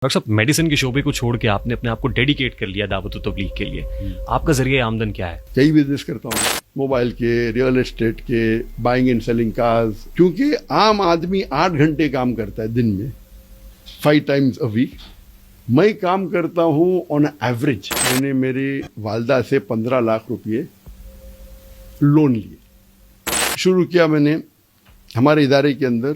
Doctor صاحب medicine کے شعبے کو چھوڑ کے آپ نے اپنے آپ کو ڈیڈیکیٹ کر لیا دعوت و تبلیغ کے لیے. آپ کا ذریعہ آمدن کیا ہے؟ کئی بزنس کرتا ہوں، موبائل کے، ریئل اسٹیٹ کے، بائنگ اینڈ سیلنگ کارز. کیونکہ عام آدمی 8 گھنٹے کام کرتا ہے دن میں 5 times a week. میں کام کرتا ہوں آن ایوریج. میں نے میری والدہ سے 15 لاکھ روپئے لون لیے. شروع کیا میں نے ہمارے ادارے کے اندر،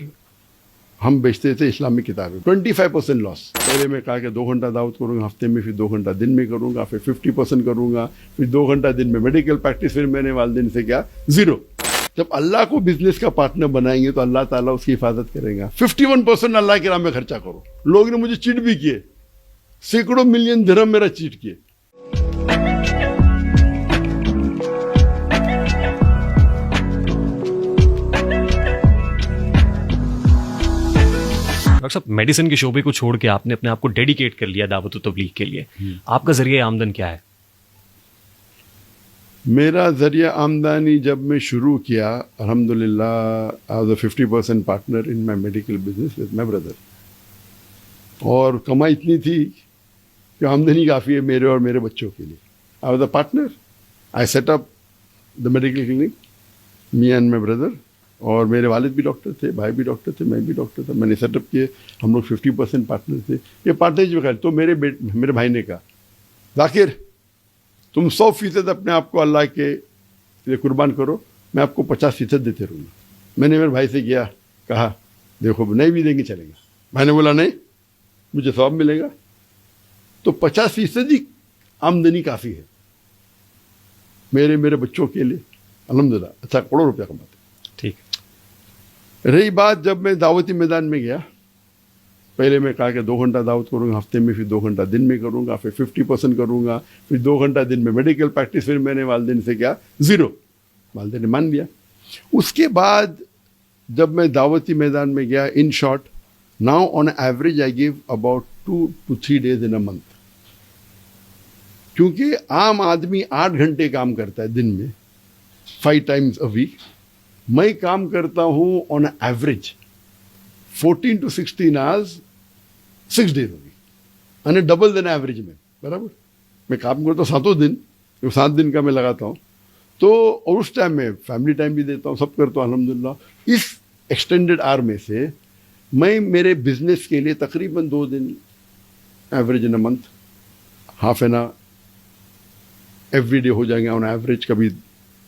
ہم بیچتے تھے اسلامی کتابیں. 25% لاس. پہلے میں کہا کہ 2 گھنٹہ دعوت کروں گا ہفتے میں، پھر 2 گھنٹہ دن میں کروں گا، پھر 50% کروں گا، پھر 2 گھنٹہ دن میں میڈیکل پریکٹس. پھر میں نے والدین سے کیا 0. جب اللہ کو بزنس کا پارٹنر بنائیں گے تو اللہ تعالیٰ اس کی حفاظت کرے گا. 51% اللہ کے راہ میں خرچہ کرو. لوگ نے مجھے چیٹ بھی کیے، سینکڑوں ملین درہم میرا چیٹ کیے. ڈاکٹر صاحب میڈیسن کے شعبے کو چھوڑ کے آپ نے اپنے آپ کو ڈیڈیکیٹ کر لیا دعوت و تبلیغ کے لیے. آپ کا ذریعہ آمدن کیا ہے؟ میرا ذریعہ آمدنی جب میں شروع کیا، الحمدللہ I was a 50% partner in my medical business with my brother. اور کمائی اتنی تھی کہ آمدنی کافی ہے میرے اور میرے بچوں کے لیے. I was a partner. I set up the medical clinic, me and my brother. اور میرے والد بھی ڈاکٹر تھے، بھائی بھی ڈاکٹر تھے، میں بھی ڈاکٹر تھا. میں نے سیٹ اپ کیے. ہم لوگ 50% پارٹنر تھے. یہ پارٹنرشپ بغیر تو میرے بھائی نے کہا، ذاکر تم 100% اپنے آپ کو اللہ کے لیے قربان کرو، میں آپ کو 50% دیتے رہوں گا. میں نے میرے بھائی سے کہا دیکھو نہیں بھی دیں گے چلے گا. بھائی نے بولا نہیں، مجھے ثواب ملے گا. تو 50% ہی آمدنی کافی ہے میرے بچوں کے لیے. الحمدللہ اچھا کروڑوں روپیہ کماتے. ٹھیک. رہی بات جب میں دعوتی میدان میں گیا، پہلے میں کہا کہ 2 گھنٹہ دعوت کروں گا ہفتے میں، پھر 2 گھنٹہ دن میں کروں گا، پھر 50% کروں گا، پھر 2 گھنٹہ دن میں میڈیکل پریکٹس. پھر میں نے والدین سے کیا 0. والدین نے مان لیا. اس کے بعد جب میں دعوتی میدان میں گیا، in short now on average I give about 2 to 3 days in a month. کیونکہ عام آدمی 8 گھنٹے کام کرتا ہے دن میں 5 times a week. میں کام کرتا ہوں on average 14 to 16 hours 6 days a week. یعنی ڈبل دین ایوریج میں. برابر میں کام کرتا ہوں 7 دن، 7 دن کا میں لگاتا ہوں. تو اور اس ٹائم میں فیملی ٹائم بھی دیتا ہوں، سب کرتا ہوں الحمدللہ. اس ایکسٹینڈیڈ آر میں سے میں میرے بزنس کے لیے تقریباً 2 دن average in a month, half an hour every day ہو جائیں گے آن ایوریج. کبھی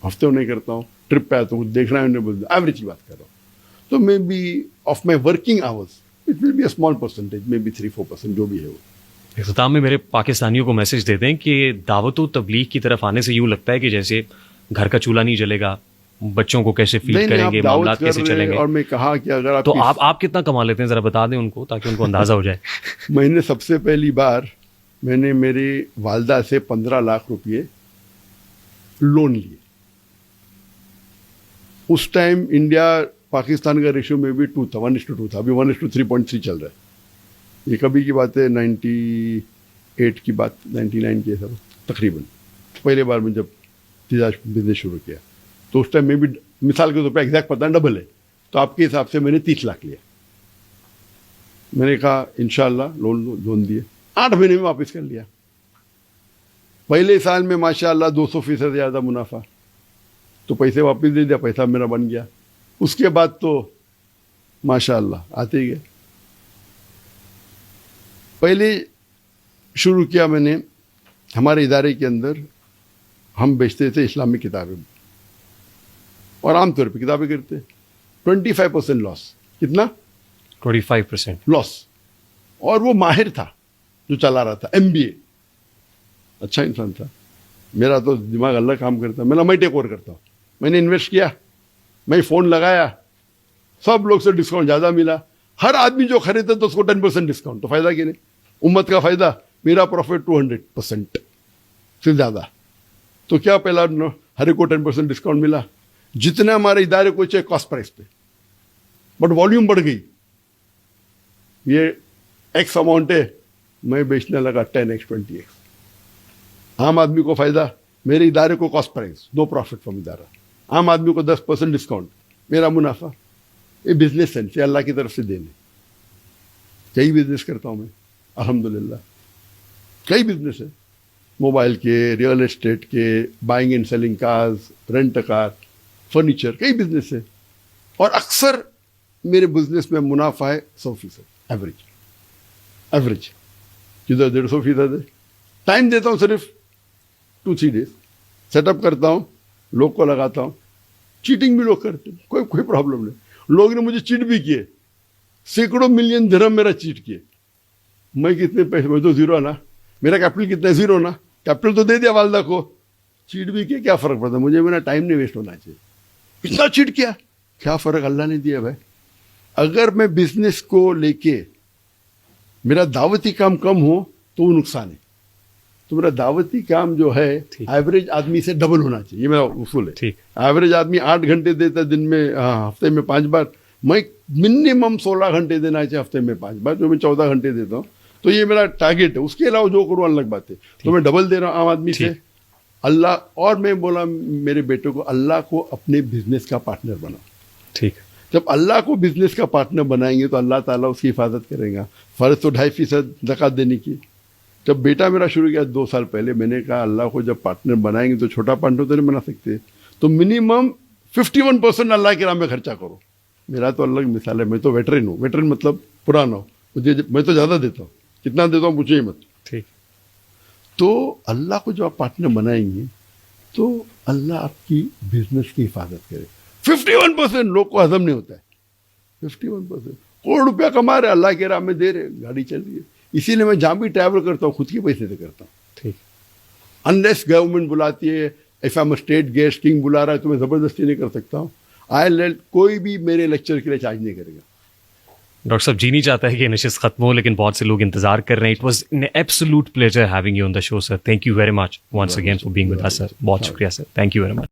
ہفتے نہیں کرتا ہوں، ٹرپ پہ آتا ہوں، دیکھنا ہے ایوریج کی بات کر رہا ہوں. تو may be of my working hours it will be a small percentage, may be 3-4% جو بھی ہے وہ. اختتام میں میرے پاکستانیوں کو میسج دے دیں کہ دعوت و تبلیغ کی طرف آنے سے یوں لگتا ہے کہ جیسے گھر کا چولہا نہیں جلے گا، بچوں کو کیسے فیڈ کریں گے، معاملات کیسے چلیں گے. اور میں کہا کہ اگر آپ تو آپ کتنا کما لیتے ہیں ذرا بتا دیں ان کو تاکہ ان کو اندازہ ہو جائے. میں نے سب سے پہلی بار میں نے میری والدہ سے 15 لاکھ روپئے لون لیے. اس ٹائم انڈیا پاکستان کا ریشو میں بھی 2 تھا، 1:2 تھا. ابھی 1:3.3 چل رہا ہے. یہ کبھی کی بات ہے 98 کی بات، 99 کی سب تقریباً. پہلے بار میں جب بزنس شروع کیا تو اس ٹائم میں بھی مثال کے طور پہ ایگزیکٹ پتہ ڈبل ہے. تو آپ کے حساب سے میں نے 30 لاکھ لیا. میں نے کہا انشاءاللہ لون دیے. 8 مہینے میں واپس کر لیا. پہلے سال میں ماشاءاللہ 200% زیادہ منافع، تو پیسے واپس دے دیا، پیسہ میرا بن گیا. اس کے بعد تو ماشاءاللہ آتے ہی گئے. پہلے شروع کیا میں نے ہمارے ادارے کے اندر، ہم بیچتے تھے اسلامی کتابیں، اور عام طور پہ کتابیں کرتے 25% لاس. کتنا؟ 25% لاس. اور وہ ماہر تھا جو چلا رہا تھا، MBA، اچھا انسان تھا. میرا تو دماغ اللہ کام کرتا، میں ٹیک اوور کرتا ہوں. میں نے انویسٹ کیا، میں فون لگایا، سب لوگ سے ڈسکاؤنٹ زیادہ ملا. ہر آدمی جو خریدتا تو اس کو 10% ڈسکاؤنٹ. تو فائدہ کیا نہیں، امت کا فائدہ، میرا پروفٹ 200% سے زیادہ. تو کیا پہلا ہر ایک کو 10% ڈسکاؤنٹ ملا. جتنا ہمارے ادارے کو چاہے کاسٹ پرائس پہ، بٹ والیوم بڑھ گئی. یہ ایکس اماؤنٹ ہے، میں بیچنے لگا 10x 20x. عام آدمی کو فائدہ، میرے ادارے کو cost price, no profit from ادارہ. عام آدمی کو 10% ڈسکاؤنٹ، میرا منافع. یہ بزنس سینس ہے، اللہ کی طرف سے دینے. کئی بزنس کرتا ہوں میں الحمدللہ کئی بزنس ہے, موبائل کے, ریئل اسٹیٹ کے, buying and selling cars, rent car, furniture, کئی بزنس ہے. اور اکثر میرے بزنس میں منافع ہے 100%, ایوریج کدھر 150% ہے. ٹائم دیتا ہوں صرف 2-3 days, سیٹ اپ کرتا ہوں, لوگ کو لگاتا ہوں. چیٹنگ بھی لوگ کرتے ہیں, کوئی پرابلم نہیں. لوگ نے مجھے چیٹ بھی کیے, سینکڑوں ملین درہم میرا چیٹ کیے. میں کتنے پیسے, میں تو زیرو نا, میرا کیپٹل کتنا ہے, زیرو نا, کیپٹل تو دے دیا والدہ کو, چیٹ بھی کیا, کیا فرق پڑتا, مجھے میرا ٹائم نہیں ویسٹ ہونا چاہیے. اتنا چیٹ کیا, کیا فرق اللہ نے دیا بھائی. اگر میں بزنس کو لے کے میرا دعوتی کام کم ہو تو وہ نقصان ہے. تو میرا دعوتی کام جو ہے ایوریج آدمی سے ڈبل ہونا چاہیے, یہ میرا اصول ہے. ایوریج آدمی 8 گھنٹے دیتا ہے دن میں, ہفتے میں 5 بار, میں منیمم 16 گھنٹے دینا چاہیے ہفتے میں 5 بار, جو میں 14 گھنٹے دیتا ہوں. تو یہ میرا ٹارگیٹ ہے. اس کے علاوہ جو کروں الگ بات ہے, تو میں ڈبل دے رہا ہوں عام آدمی سے. اللہ, اور میں بولا میرے بیٹے کو, اللہ کو اپنے بزنس کا پارٹنر بناؤ. ٹھیک, جب اللہ کو بزنس کا پارٹنر بنائیں گے تو اللہ تعالیٰ اس کی حفاظت کرے گا. فرض تو 2.5% زکوٰۃ دینے کی. جب بیٹا میرا شروع کیا 2 سال پہلے, میں نے کہا اللہ کو جب پارٹنر بنائیں گے تو چھوٹا پارٹنر تو نہیں بنا سکتے, تو منیمم 51% اللہ کے راہ میں خرچہ کرو. میرا تو الگ مثال ہے, میں تو ویٹرن ہوں. ویٹرن مطلب پرانا ہو, میں تو زیادہ دیتا ہوں. کتنا دیتا ہوں پوچھے مت. ٹھیک. تو اللہ کو جو آپ پارٹنر بنائیں گے تو اللہ آپ کی بزنس کی حفاظت کرے. 51% لوگ کو ہضم نہیں ہوتا ہے. 51% کروڑ روپیہ کما رہے, اللہ کے راہ میں دے رہے, گاڑی چل رہی ہے. اسی لیے میں جہاں بھی ٹریول کرتا ہوں خود کے پیسے سے کرتا ہوں. ٹھیک. انلیس گورنمنٹ بلاتی ہے, ایف ایم اسٹیٹ گیسٹ کنگ بلا رہا ہے تو میں زبردستی نہیں کر سکتا ہوں. کوئی بھی میرے لیکچر کے لیے چارج نہیں کرے گا. ڈاکٹر صاحب, جی نہیں چاہتا ہے کہ یہ نشست ختم ہو, لیکن بہت سے لوگ انتظار کر رہے ہیں. It was an absolute pleasure having you on the show sir. Thank you very much once again for being with us sir. بہت شکریہ sir, thank you very much.